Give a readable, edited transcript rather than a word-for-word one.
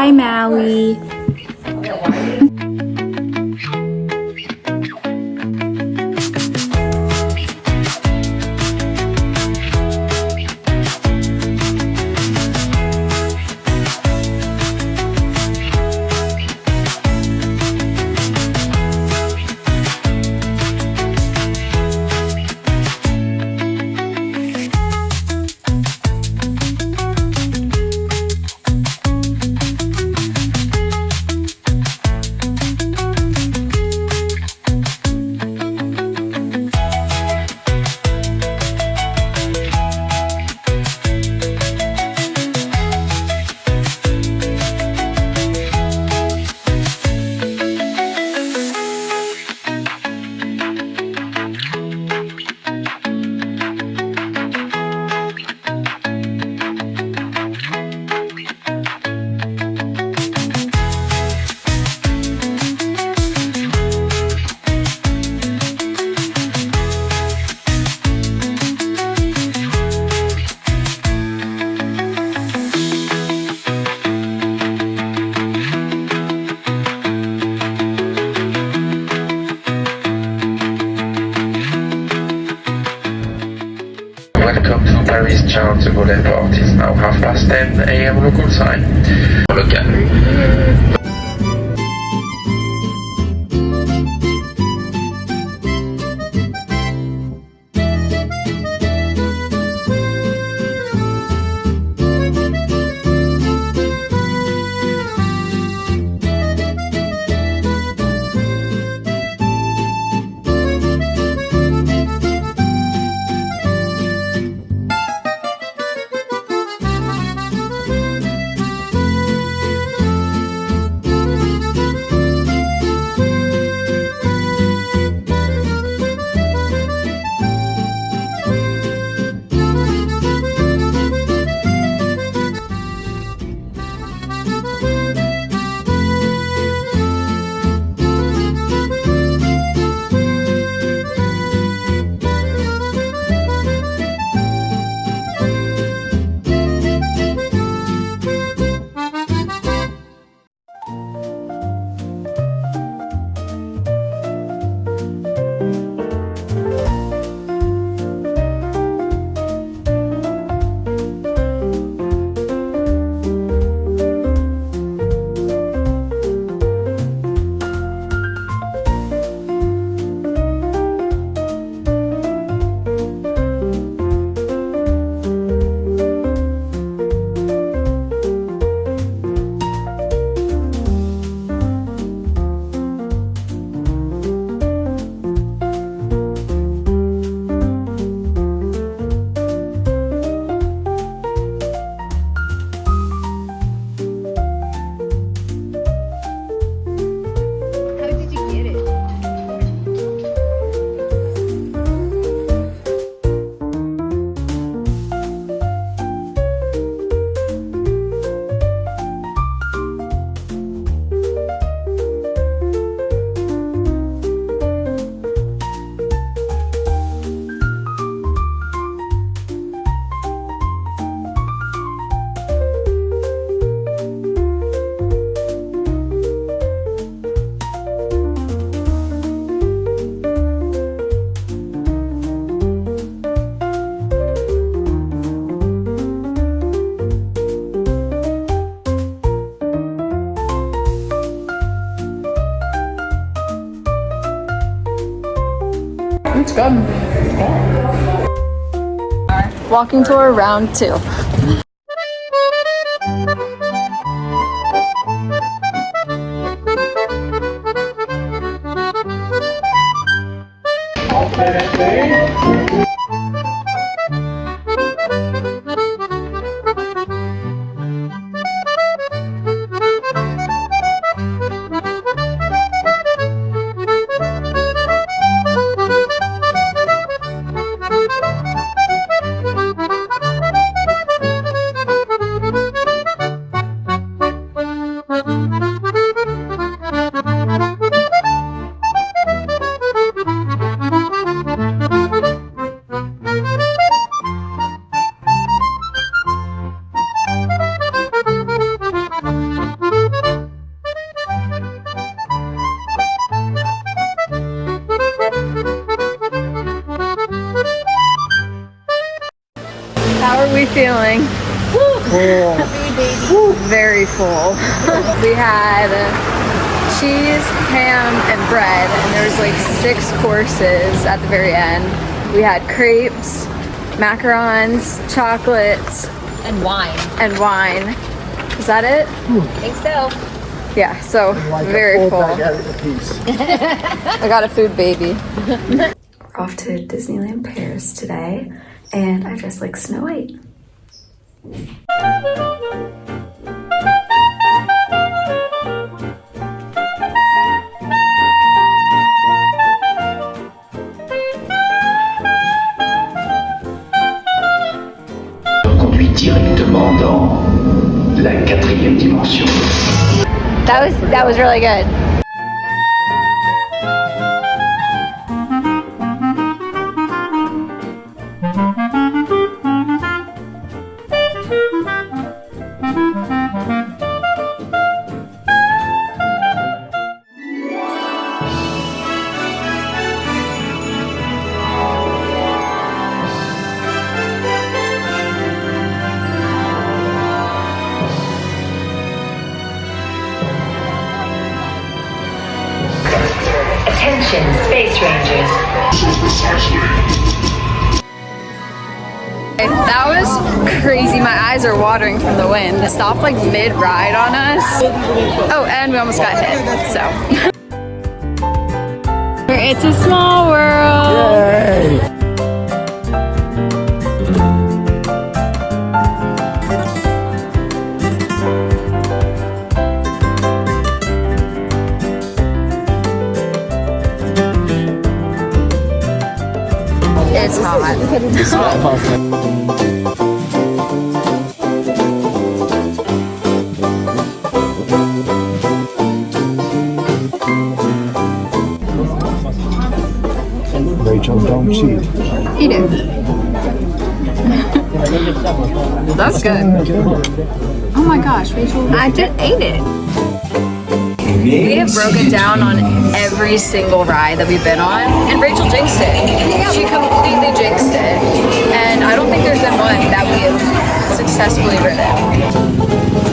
Hi, Maui. Welcome to Paris charitable airport. It's now 10:30 a.m. local time. Local. It's good. Walking tour round 2. Very full. We had cheese, ham, and bread, and there was like 6 courses at the very end. We had crepes, macarons, chocolates, And wine. and wine. Is that it? I think so. Yeah, so Like very a full full. baguette apiece. I got a food baby. We're off to Disneyland Paris today, and I dressed like Snow White. Conduit directement dans la 4e dimension. That was really good. Attention, Space Rangers. That was crazy. My eyes are watering from the wind. It stopped like mid-ride on us. Oh, and we almost got hit, so. It's a small world. Yay! It's hot. Rachel, don't cheat. Eat it. That's good. Oh my gosh, Rachel. I just ate it. We have broken down on every single ride that we've been on, and Rachel jinxed it. She completely jinxed it. And I don't think there's been one that we have successfully ridden.